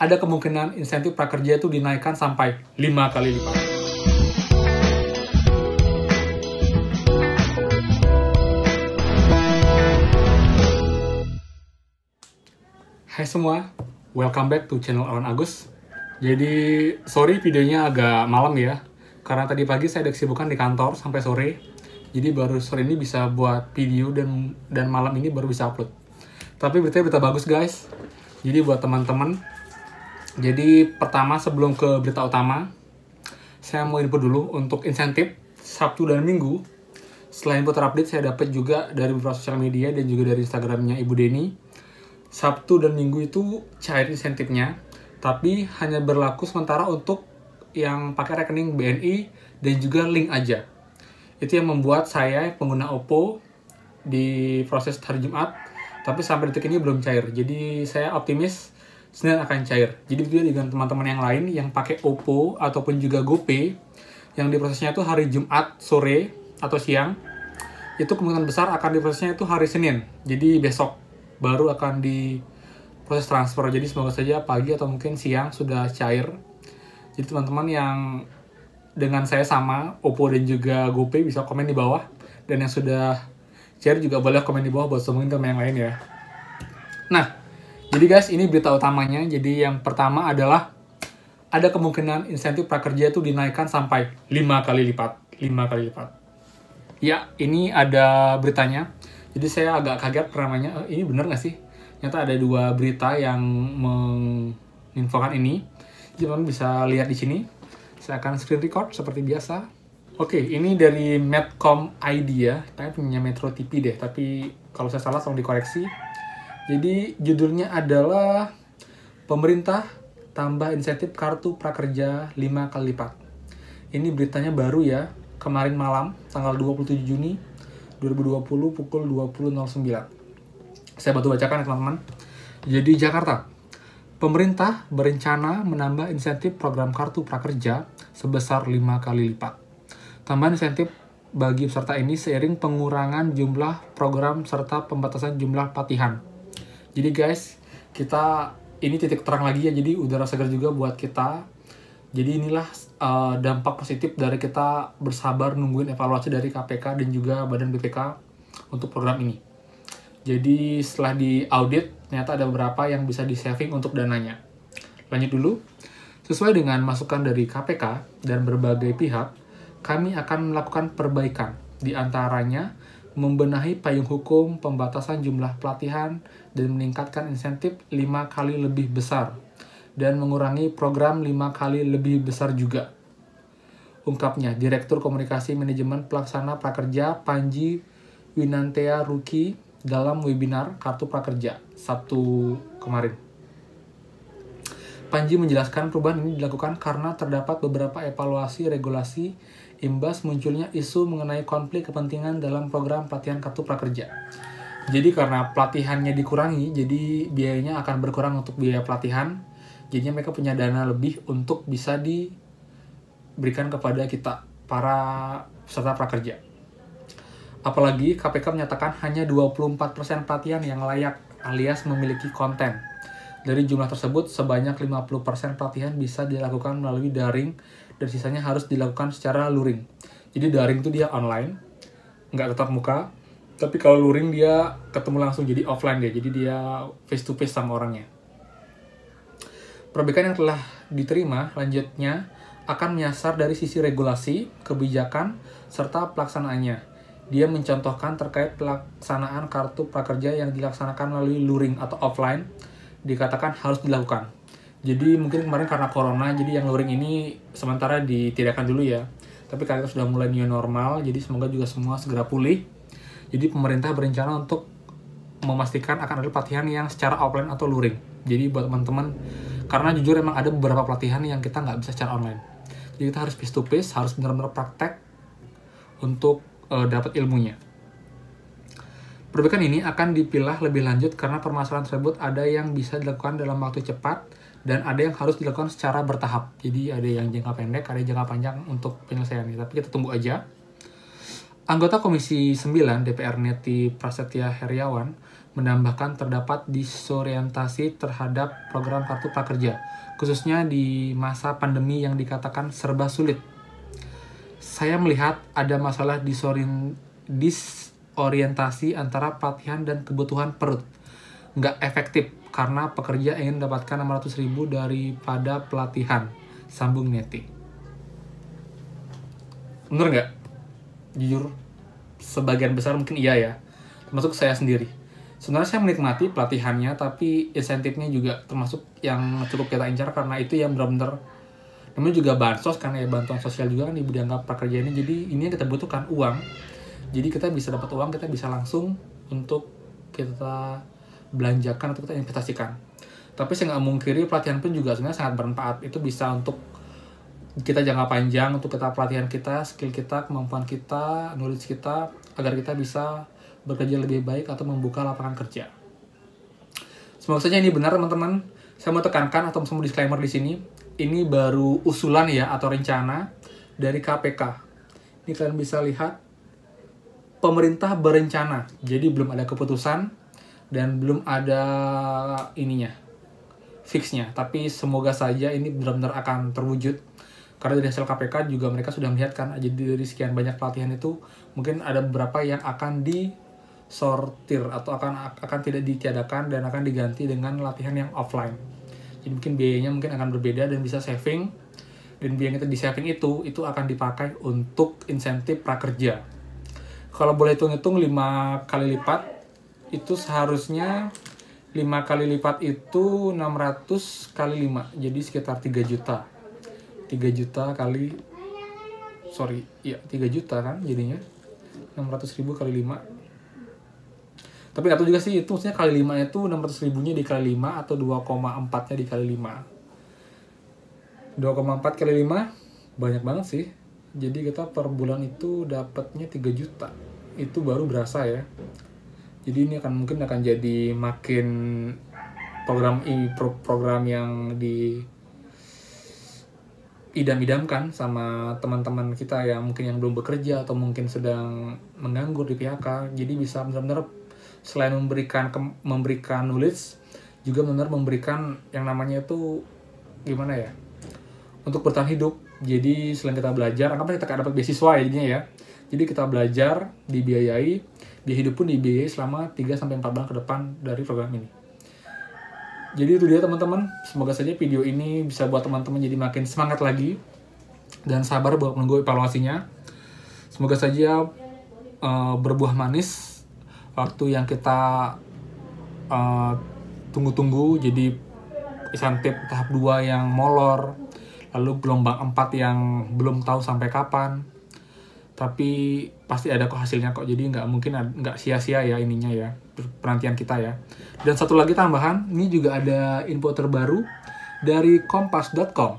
ada kemungkinan insentif prakerja itu dinaikkan sampai 5 kali lipat. Hai semua, welcome back to channel Awan Agus. Jadi, sorry videonya agak malam ya, karena tadi pagi saya ada kesibukan di kantor sampai sore. Jadi baru sore ini bisa buat video dan malam ini baru bisa upload. Tapi berita bagus guys. Jadi buat teman-teman, jadi pertama sebelum ke berita utama, saya mau info dulu untuk insentif Sabtu dan Minggu. Selain info terupdate, saya dapat juga dari beberapa sosial media dan juga dari Instagramnya Ibu Deni. Sabtu dan Minggu itu cair insentifnya, tapi hanya berlaku sementara untuk yang pakai rekening BNI dan juga link aja. Itu yang membuat saya pengguna Oppo di proses hari Jumat, tapi sampai detik ini belum cair. Jadi saya optimis Senin akan cair. Jadi begitu dengan teman-teman yang lain yang pakai Oppo ataupun juga GoPay yang diprosesnya itu hari Jumat sore atau siang, itu kemungkinan besar akan diprosesnya itu hari Senin. Jadi besok baru akan diproses transfer. Jadi semoga saja pagi atau mungkin siang sudah cair. Jadi teman-teman yang dengan saya sama Oppo dan juga GoPay bisa komen di bawah, dan yang sudah share juga boleh komen di bawah buat teman yang lain ya. Nah, jadi guys, ini berita utamanya. Jadi yang pertama adalah ada kemungkinan insentif prakerja itu dinaikkan sampai 5 kali lipat. 5 kali lipat. Ya, ini ada beritanya. Jadi saya agak kaget namanya, ini bener nggak sih? Ternyata ada dua berita yang menginfokan ini. Jadi teman bisa lihat di sini. Saya akan screen record seperti biasa. Oke, ini dari Medcom ID ya. Kayaknya punya Metro TV deh, tapi kalau saya salah tolong dikoreksi. Jadi judulnya adalah Pemerintah tambah insentif kartu prakerja 5 kali lipat. Ini beritanya baru ya, kemarin malam tanggal 27 Juni 2020 pukul 20.09. Saya bantu bacakan ya teman-teman. Jadi Jakarta, pemerintah berencana menambah insentif program kartu prakerja sebesar 5 kali lipat. Tambahan insentif bagi peserta ini seiring pengurangan jumlah program serta pembatasan jumlah pelatihan. Jadi guys, kita ini titik terang lagi ya, jadi udara segar juga buat kita. Jadi inilah dampak positif dari kita bersabar nungguin evaluasi dari KPK dan juga Badan BPK untuk program ini. Jadi setelah diaudit, ternyata ada beberapa yang bisa di-saving untuk dananya. Lanjut dulu. Sesuai dengan masukan dari KPK dan berbagai pihak, kami akan melakukan perbaikan. Di antaranya, membenahi payung hukum, pembatasan jumlah pelatihan, dan meningkatkan insentif 5 kali lebih besar. Dan mengurangi program 5 kali lebih besar juga. Ungkapnya Direktur Komunikasi Manajemen Pelaksana Prakerja Panji Winantea Ruki dalam webinar Kartu Prakerja Sabtu kemarin. Panji menjelaskan perubahan ini dilakukan karena terdapat beberapa evaluasi regulasi imbas munculnya isu mengenai konflik kepentingan dalam program pelatihan Kartu Prakerja. Jadi karena pelatihannya dikurangi, jadi biayanya akan berkurang untuk biaya pelatihan. Jadinya mereka punya dana lebih untuk bisa diberikan kepada kita, para peserta prakerja. Apalagi KPK menyatakan hanya 24% pelatihan yang layak alias memiliki konten. Dari jumlah tersebut, sebanyak 50% pelatihan bisa dilakukan melalui daring dan sisanya harus dilakukan secara luring. Jadi daring itu dia online, nggak tetap muka, tapi kalau luring dia ketemu langsung, jadi offline dia, jadi dia face to face sama orangnya. Perbaikan yang telah diterima lanjutnya akan menyasar dari sisi regulasi, kebijakan, serta pelaksanaannya. Dia mencontohkan terkait pelaksanaan kartu prakerja yang dilaksanakan melalui luring atau offline, dikatakan harus dilakukan. Jadi mungkin kemarin karena corona, jadi yang luring ini sementara ditidakkan dulu ya. Tapi karena sudah mulai new normal, jadi semoga juga semua segera pulih. Jadi pemerintah berencana untuk memastikan akan ada pelatihan yang secara offline atau luring. Jadi buat teman-teman, karena jujur emang ada beberapa pelatihan yang kita nggak bisa secara online. Jadi kita harus face to face, harus benar-benar praktek untuk dapat ilmunya. Perbaikan ini akan dipilah lebih lanjut karena permasalahan tersebut ada yang bisa dilakukan dalam waktu cepat dan ada yang harus dilakukan secara bertahap. Jadi ada yang jangka pendek, ada yang jangka panjang untuk penyelesaiannya. Tapi kita tunggu aja. Anggota Komisi 9 DPR Neti Prasetya Heriawan menambahkan terdapat disorientasi terhadap program Kartu Prakerja, khususnya di masa pandemi yang dikatakan serba sulit. Saya melihat ada masalah disorientasi antara pelatihan dan kebutuhan perut. Nggak efektif karena pekerja ingin mendapatkan 600.000 daripada pelatihan, sambung Neti. Bener nggak? Jujur, sebagian besar mungkin iya ya, termasuk saya sendiri. Sebenarnya saya menikmati pelatihannya, tapi insentifnya juga termasuk yang cukup kita incar karena itu yang benar-benar, namanya juga bansos kan ya, bantuan sosial juga kan dianggap prakerja ini. Jadi ini yang kita butuhkan, uang. Jadi kita bisa dapat uang, kita bisa langsung untuk kita belanjakan atau kita investasikan. Tapi saya nggak mungkiri pelatihan pun juga sebenarnya sangat bermanfaat. Itu bisa untuk kita jangka panjang, untuk kita pelatihan kita, skill kita, kemampuan kita, knowledge kita, agar kita bisa bekerja lebih baik atau membuka lapangan kerja. Semoga saja ini benar teman-teman. Saya mau tekankan atau mau disclaimer di sini, ini baru usulan ya atau rencana dari KPK. Ini kalian bisa lihat, pemerintah berencana. Jadi belum ada keputusan dan belum ada ininya, fixnya. Tapi semoga saja ini benar-benar akan terwujud. Karena dari hasil KPK juga mereka sudah melihat kan, jadi dari sekian banyak pelatihan itu mungkin ada beberapa yang akan disortir atau akan tidak ditiadakan dan akan diganti dengan latihan yang offline. Jadi mungkin biayanya mungkin akan berbeda dan bisa saving, dan biaya yang di saving itu akan dipakai untuk insentif prakerja. Kalau boleh hitung-hitung 5 kali lipat, itu seharusnya 5 kali lipat itu 600 kali 5, jadi sekitar 3 juta. 3 juta kali, 3 juta kan jadinya, 600.000 kali 5. Tapi nggak tahu juga sih itu maksudnya kali 5 itu 600.000-nya dikali 5 atau 2,4-nya dikali 5. 2,4 kali 5 banyak banget sih. Jadi kita per bulan itu dapatnya 3 juta. Itu baru berasa ya. Jadi ini mungkin akan jadi makin program yang idam-idamkan sama teman-teman kita yang mungkin yang belum bekerja atau mungkin sedang menganggur di PHK. Jadi bisa benar-benar selain memberikan knowledge, juga benar-benar memberikan yang namanya itu gimana ya, untuk bertahan hidup. Jadi selain kita belajar, anggaplah kita dapat beasiswa ya jadinya ya. Jadi kita belajar, dibiayai, biaya hidup pun dibiayai selama 3-4 bulan ke depan dari program ini. Jadi itu dia teman-teman, semoga saja video ini bisa buat teman-teman jadi makin semangat lagi dan sabar buat menunggu evaluasinya. Semoga saja berbuah manis waktu yang kita tunggu-tunggu, jadi insentif tahap 2 yang molor, lalu gelombang 4 yang belum tahu sampai kapan. Tapi pasti ada kok hasilnya kok, jadi nggak sia-sia ya ininya ya, penantian kita ya. Dan satu lagi tambahan, ini juga ada info terbaru dari kompas.com.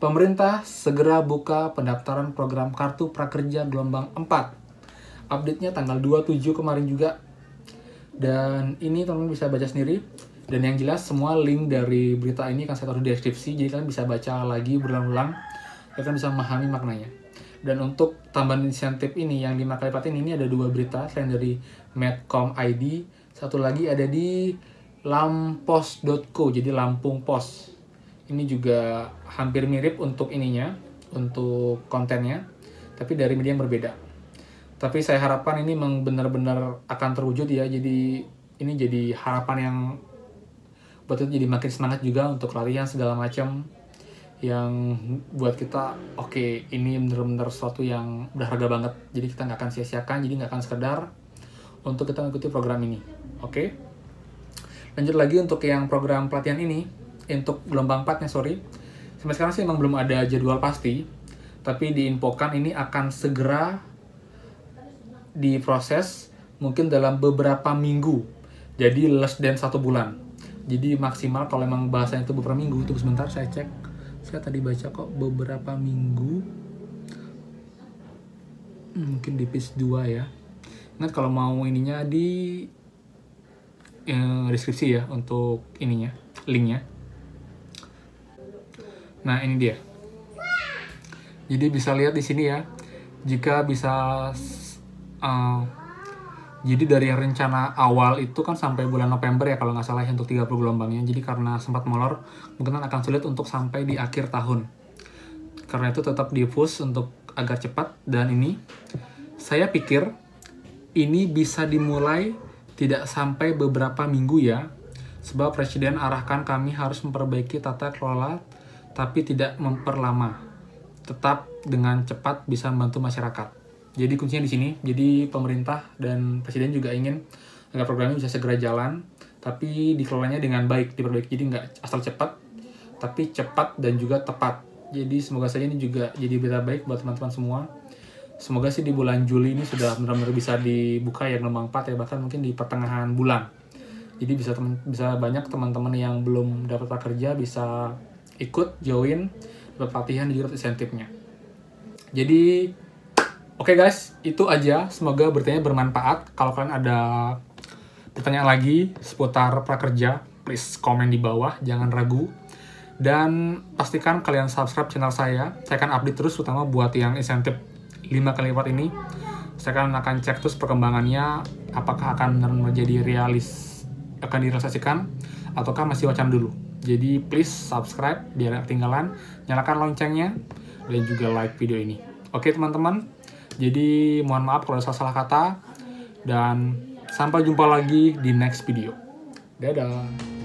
Pemerintah segera buka pendaftaran program Kartu Prakerja gelombang 4. Update-nya tanggal 27 kemarin juga. Dan ini teman-teman bisa baca sendiri. Dan yang jelas semua link dari berita ini akan saya taruh di deskripsi, jadi kalian bisa baca lagi berulang-ulang, kalian bisa memahami maknanya. Dan untuk tambahan insentif ini yang 5 kali lipat ini ada 2 berita selain dari Medcom ID, satu lagi ada di lampos.co, jadi Lampung Pos. Ini juga hampir mirip untuk ininya, untuk kontennya, tapi dari media yang berbeda. Tapi saya harapkan ini memang benar-benar akan terwujud ya, jadi ini jadi harapan yang buat kita jadi makin semangat juga untuk latihan segala macam, yang buat kita oke, ini bener-bener sesuatu yang berharga banget. Jadi kita nggak akan sia-siakan, jadi nggak akan sekedar untuk kita mengikuti program ini. Oke. Lanjut lagi untuk yang program pelatihan ini, untuk gelombang 4-nya sampai sekarang sih memang belum ada jadwal pasti, tapi diinfokan ini akan segera diproses mungkin dalam beberapa minggu, jadi less than 1 bulan. Jadi maksimal kalau memang bahasanya itu beberapa minggu, tunggu sebentar saya cek. Saya tadi baca kok beberapa minggu, mungkin di page 2 ya. Ingat kalau mau ininya di deskripsi ya untuk ininya, linknya. Nah ini dia. Jadi bisa lihat di sini ya, jika Jadi dari rencana awal itu kan sampai bulan November ya kalau nggak salah ya, untuk 30 gelombangnya. Jadi karena sempat molor, mungkin akan sulit untuk sampai di akhir tahun. Karena itu tetap di-push untuk agar cepat. Dan ini, saya pikir ini bisa dimulai tidak sampai beberapa minggu ya. Sebab Presiden arahkan kami harus memperbaiki tata kelola, tapi tidak memperlama. Tetap dengan cepat bisa membantu masyarakat. Jadi kuncinya di sini. Jadi pemerintah dan Presiden juga ingin agar programnya bisa segera jalan, tapi dikelolanya dengan baik, diperbaiki. Jadi nggak asal cepat, tapi cepat dan juga tepat. Jadi semoga saja ini juga jadi berita baik buat teman-teman semua. Semoga sih di bulan Juli ini sudah benar-benar bisa dibuka ya gelombang 4 ya, bahkan mungkin di pertengahan bulan. Jadi bisa banyak teman-teman yang belum dapat prakerja bisa ikut join, dapat pelatihan dan juga insentifnya. Jadi oke guys, itu aja. Semoga beritanya bermanfaat. Kalau kalian ada pertanyaan lagi seputar prakerja, please komen di bawah, jangan ragu. Dan pastikan kalian subscribe channel saya. Saya akan update terus, terutama buat yang insentif 5 kali lipat ini. Saya akan cek terus perkembangannya, apakah akan menjadi akan direalisasikan, ataukah masih wacana dulu. Jadi please subscribe biar gak ketinggalan, nyalakan loncengnya, dan juga like video ini. Oke teman-teman, jadi mohon maaf kalau ada salah kata, dan sampai jumpa lagi di next video. Dadah!